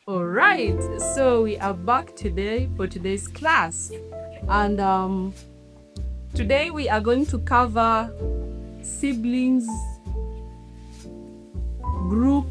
All right, so we are back today for today's class, and today we are going to cover siblings group.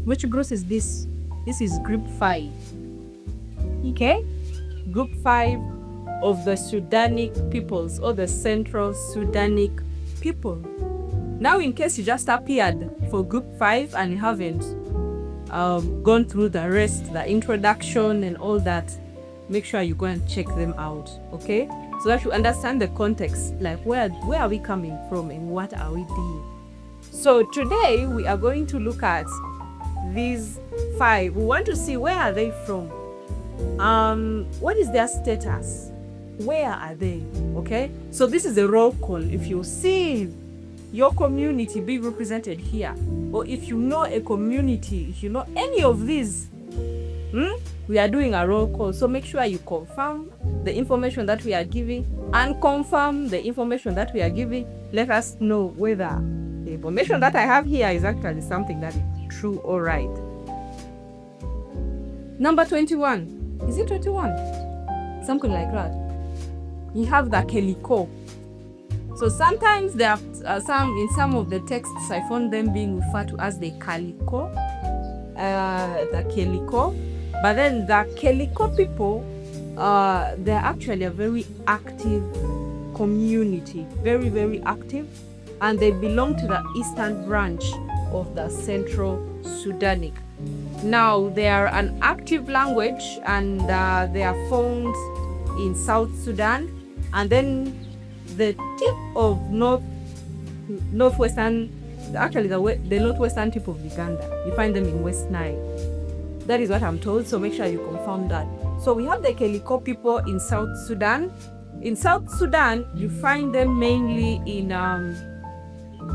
Which group is this? This is group 5. Okay, group 5 of the Sudanic peoples or the Central Sudanic people. Now, in case you just appeared for group 5 and you haven't gone through the rest, the introduction and all that, make sure you go and check them out, okay? So that you understand the context, like where are we coming from and what are we doing. So today we are going to look at these 5. We want to see where are they from, what is their status, where are they, okay? So this is a roll call. If you see your community being represented here, or if you know a community, if you know any of these, we are doing a roll call. So make sure you confirm the information that we are giving and confirm the information that we are giving. Let us know whether the information that I have here is actually something that is true or right. Number 21. Is it 21? Something like that. You have the Keliko. So sometimes there are some of the texts I found them being referred to as the Keliko, the Keliko. But then the Keliko people, they're actually a very active community, very, very active, and they belong to the eastern branch of the Central Sudanic. Now, they are an active language, and they are found in South Sudan, and then the tip of northwestern, actually the northwestern tip of Uganda. You find them in West Nile. That is what I'm told, so make sure you confirm that. So we have the Keliko people in South Sudan. In South Sudan, you find them mainly in,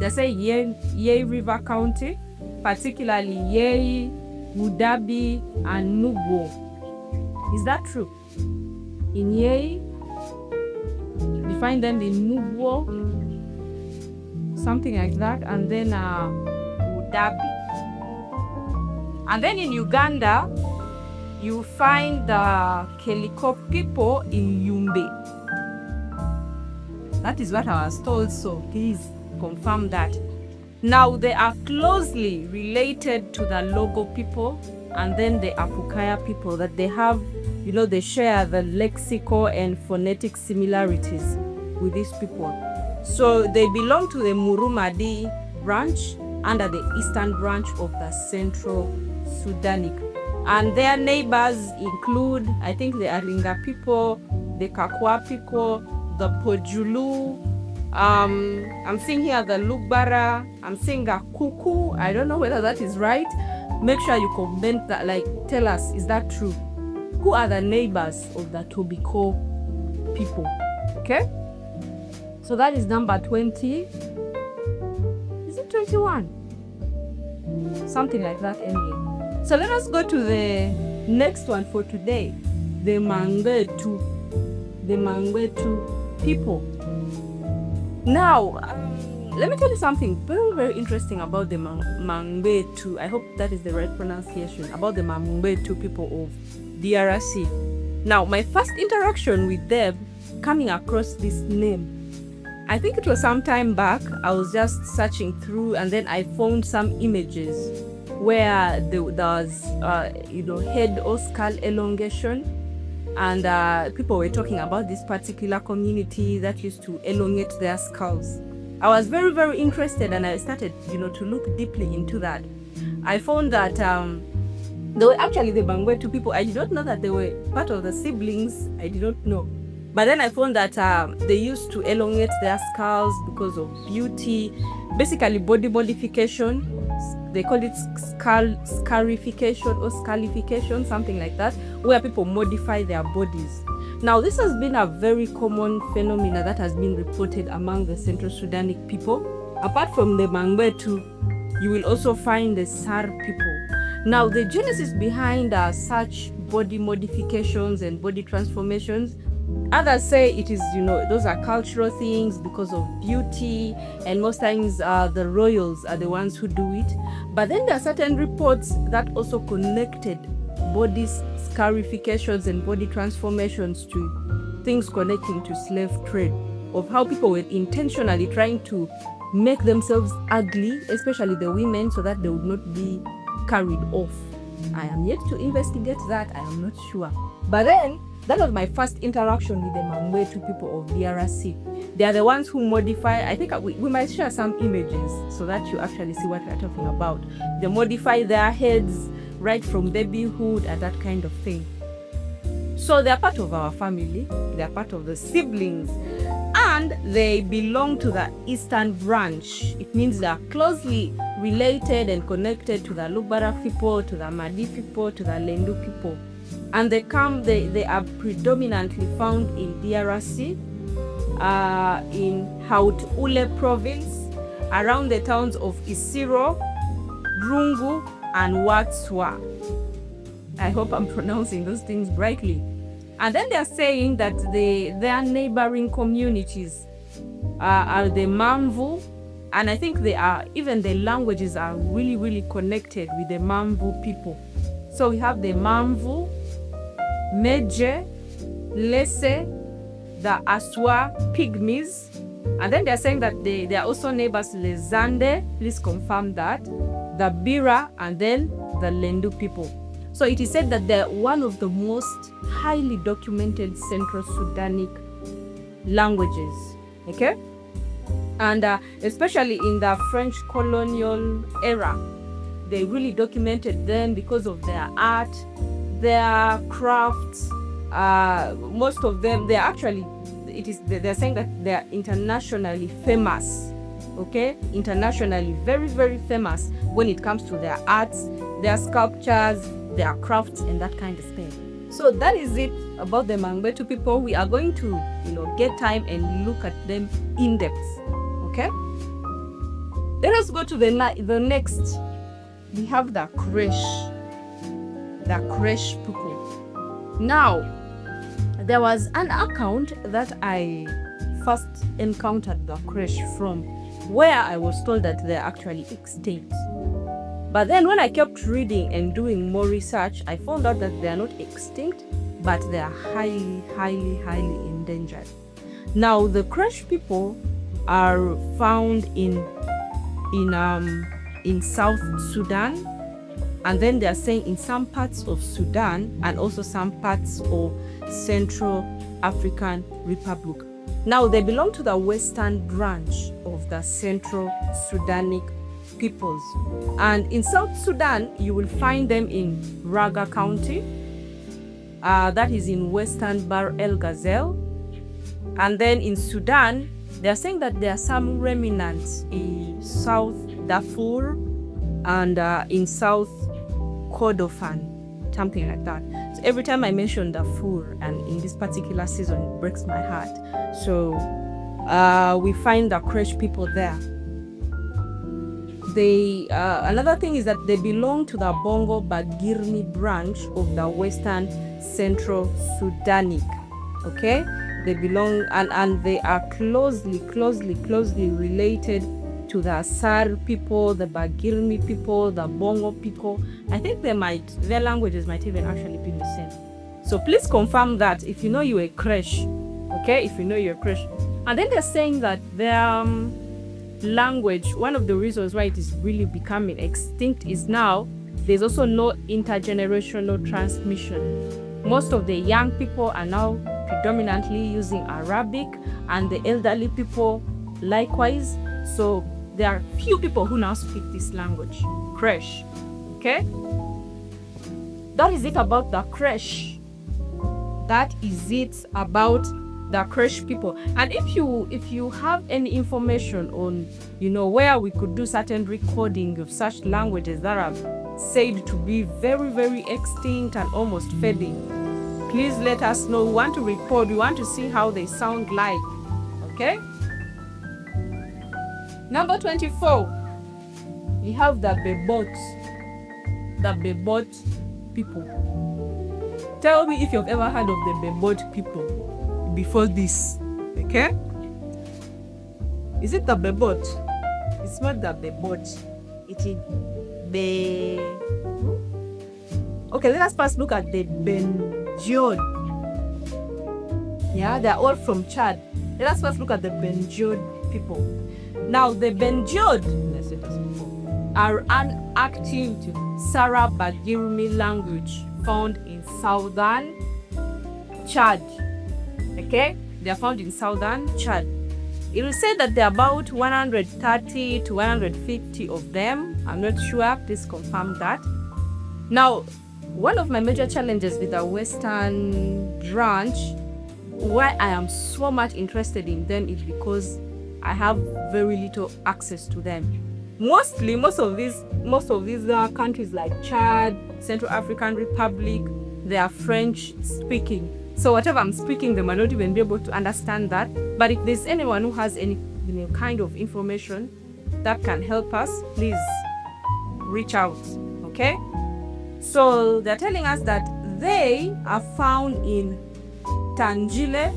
they say Yei River County, particularly Yei, Mudabi, and Nubo. Is that true? In Yei, you find them in Nubo, something like that, and then Mudabi. And then in Uganda, you find the Keliko people in Yumbe. That is what I was told, so please confirm that. Now, they are closely related to the Logo people and then the Afukaya people, that they have, they share the lexical and phonetic similarities with these people. So they belong to the Murumadi branch under the eastern branch of the Central Sudanic. And their neighbors include, I think, the Aringa people, the Kakwa people, the Pojulu, I'm seeing here the Lugbara, I'm seeing a Kuku. I don't know whether that is right. Make sure you comment that, like, tell us, is that true? Who are the neighbors of the Tobiko people? Okay? So that is number 20. Is it 21? Something like that anyway. So let us go to the next one for today. The Mangbetu. The Mangbetu people. Now, let me tell you something very, very interesting about the Mangbetu. I hope that is the right pronunciation. About the Mangbetu people of DRC. Now, my first interaction with them, coming across this name, I think it was some time back. I was just searching through, and then I found some images where there was, head or skull elongation, and people were talking about this particular community that used to elongate their skulls. I was very, very interested, and I started, to look deeply into that. I found that they were actually the Mangbetu people. I did not know that they were part of the siblings. I did not know. But then I found that they used to elongate their skulls because of beauty, basically body modification. They call it scarification or scarification, something like that, where people modify their bodies. Now, this has been a very common phenomenon that has been reported among the Central Sudanic people. Apart from the Mangbetu, you will also find the Sar people. Now, the genesis behind such body modifications and body transformations Others say it is, those are cultural things because of beauty, and most times the royals are the ones who do it. But then there are certain reports that also connected body scarifications and body transformations to things connecting to slave trade, of how people were intentionally trying to make themselves ugly, especially the women, so that they would not be carried off. I am yet to investigate that. I am not sure. But then, that was my first interaction with the Mangbetu people of DRC. They are the ones who modify. I think we might share some images so that you actually see what we're talking about. They modify their heads right from babyhood and that kind of thing. So they are part of our family. They are part of the siblings. And they belong to the Eastern branch. It means they are closely related and connected to the Lubara people, to the Madi people, to the Lendu people. And they are predominantly found in DRC, in Haut-Ule province, around the towns of Isiro, Rungu, and Watswa. I hope I'm pronouncing those things rightly. And then they're saying that their neighboring communities are the Mamvu, and I think even the languages are really, really connected with the Mamvu people. So we have the Mamvu, Meje, Lese, the Aswa Pygmies, and then they're saying that they are also neighbors to the Zande, please confirm that, the Bira, and then the Lendu people. So it is said that they're one of the most highly documented Central Sudanic languages, okay? And especially in the French colonial era, they really documented them because of their art, their crafts. Most of them, they're saying that they're internationally famous, okay? Internationally very, very famous when it comes to their arts, their sculptures, their crafts, and that kind of thing. So that is it about the Mangbetu people. We are going to, get time and look at them in depth, okay? Let us go to the next. We have the Kresh. The Kresh people. Now, there was an account that I first encountered the Kresh from, where I was told that they're actually extinct. But then when I kept reading and doing more research, I found out that they are not extinct, but they are highly, highly, highly endangered. Now, the Kresh people are found in South Sudan, and then they are saying in some parts of Sudan and also some parts of Central African Republic. Now, they belong to the western branch of the Central Sudanic peoples. And in South Sudan, you will find them in Raga County, that is in western Bahr el Ghazal. And then in Sudan, they are saying that there are some remnants in South Darfur and in South Kordofan, something like that. So every time I mention Darfur, and in this particular season, it breaks my heart. So we find the Kresh people there. Another thing is that they belong to the Bongo Bagirmi branch of the Western Central Sudanic. Okay, they belong and they are closely related to the Sar people, the Bagirmi people, the Bongo people. I think their languages might even actually be the same. So please confirm that if you know you're a Kresh. Okay, if you know you're a Kresh. And then they're saying that their language, one of the reasons why it is really becoming extinct is now there's also no intergenerational transmission. Most of the young people are now predominantly using Arabic, and the elderly people likewise. So there are few people who now speak this language, Kresh. Okay, that is it about the Kresh. That is it about the Kresh people. And if you have any information on where we could do certain recording of such languages that are said to be very, very extinct and almost fading, please let us know. We want to report, we want to see how they sound like. Okay, number 24, we have the Bebot. The Bebot people. Tell me if you've ever heard of the Bebot people. before this. Okay? Is it the Bebot? It's not the Bebot. It is Be. Okay, let us first look at the Benjond. Yeah, they are all from Chad. Let us first look at the Benjond people. Now, the Benjond are an active Sara Bagirmi language found in southern Chad. Okay, they are found in southern Chad. It will say that there are about 130 to 150 of them. I'm not sure. Please confirm that. Now, one of my major challenges with the Western branch, why I am so much interested in them, is because I have very little access to them. Most of these countries like Chad, Central African Republic, they are French speaking. So whatever I'm speaking, they might not even be able to understand that. But if there's anyone who has any kind of information that can help us, please reach out. Okay? So they're telling us that they are found in Tangile,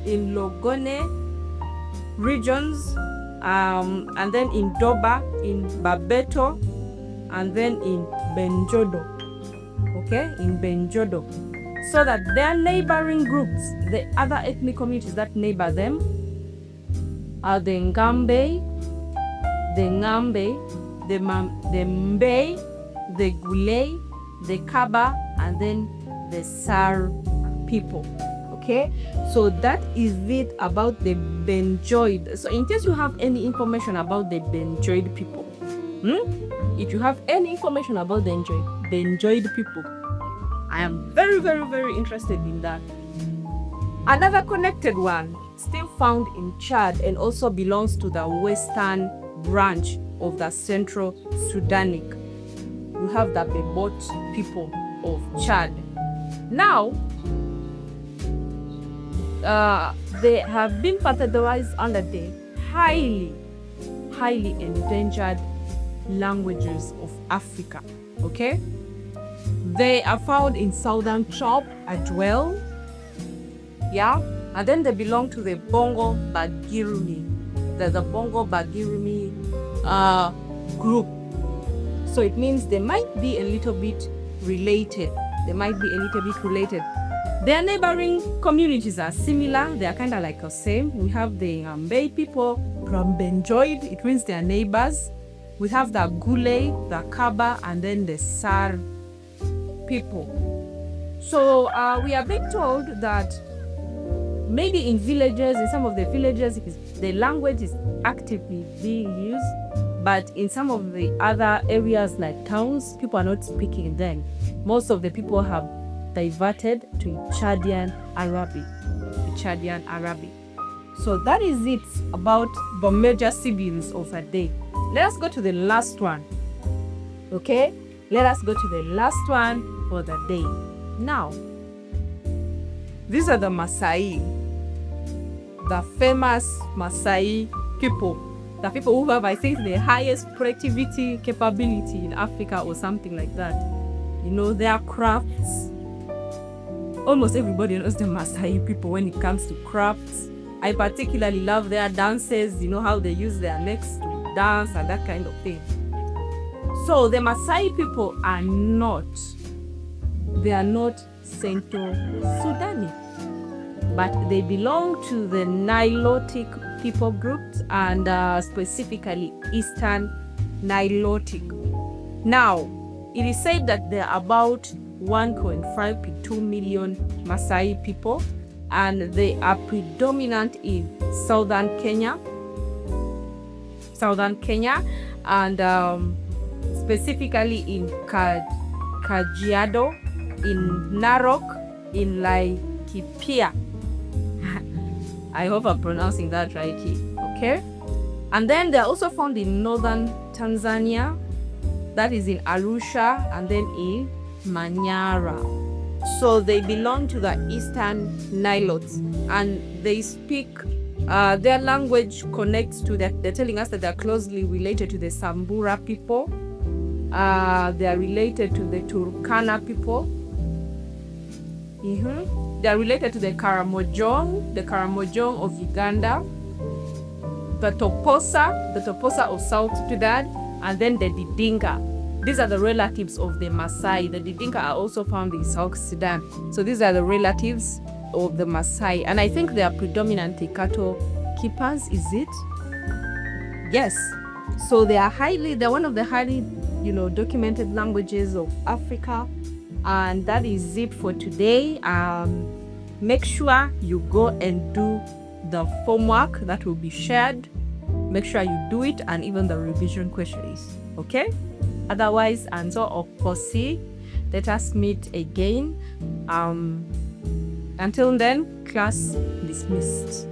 in Logone regions, and then in Doba, in Babeto, and then in Benjodo. Okay, in Benjodo. So that their neighboring groups, the other ethnic communities that neighbor them, are the Ngambe, the Mbe, the Gule, the Kaba, and then the Sar people. Okay, so that is it about the Benjoid. So in case you have any information about the Benjoid people, if you have any information about the Benjoid people, I am very, very, very interested in that. Another connected one, still found in Chad and also belongs to the western branch of the Central Sudanic. We have the Bebot people of Chad. Now, they have been categorized under the highly endangered languages of Africa. Okay? They are found in southern Chad as well. Yeah? And then they belong to the Bongo Bagirmi. The Bongo Bagirmi group. So it means they might be a little bit related. Their neighboring communities are similar. They are kind of like the same. We have the Mbe people from Benjoid. It means they are neighbors. We have the Gule, the Kaba, and then the Sar people. So we are being told that maybe in villages, in some of the villages, the language is actively being used, but in some of the other areas like towns, people are not speaking them. Most of the people have diverted to Chadian Arabic. So that is it about the major siblings of a day. Let us go to the last one. Okay? Let us go to the last one for the day. Now, these are the Masai, the famous Masai people. The people who have, I think, the highest productivity capability in Africa or something like that. You know, their crafts. Almost everybody knows the Masai people when it comes to crafts. I particularly love their dances, you know, how they use their legs to dance and that kind of thing. So the Masai people are not Central Sudanic, but they belong to the Nilotic people groups and specifically Eastern Nilotic. Now, it is said that there are about 1.5 to 2 million Masai people, and they are predominant in southern Kenya, and specifically in Kajiado, in Narok, in Laikipia. I hope I'm pronouncing that right here. Okay? And then they're also found in northern Tanzania, that is in Arusha, and then in Manyara. So they belong to the Eastern Nilotes, and they speak, their language connects to that. They're telling us that they're closely related to the Samburu people. They are related to the Turkana people. They are related to the Karamojong of Uganda, the Toposa of South Sudan, and then the Didinka. These are the relatives of the Masai. The Didinka are also found in South Sudan. So these are the relatives of the Masai. And I think they are predominantly cattle keepers, is it? Yes. So they're one of the highly, documented languages of Africa. And that is it for today. Make sure you go and do the homework that will be shared. Make sure you do it, and even the revision questions. Okay? Otherwise, Anzo or Kosi, let us meet again. Until then, class dismissed.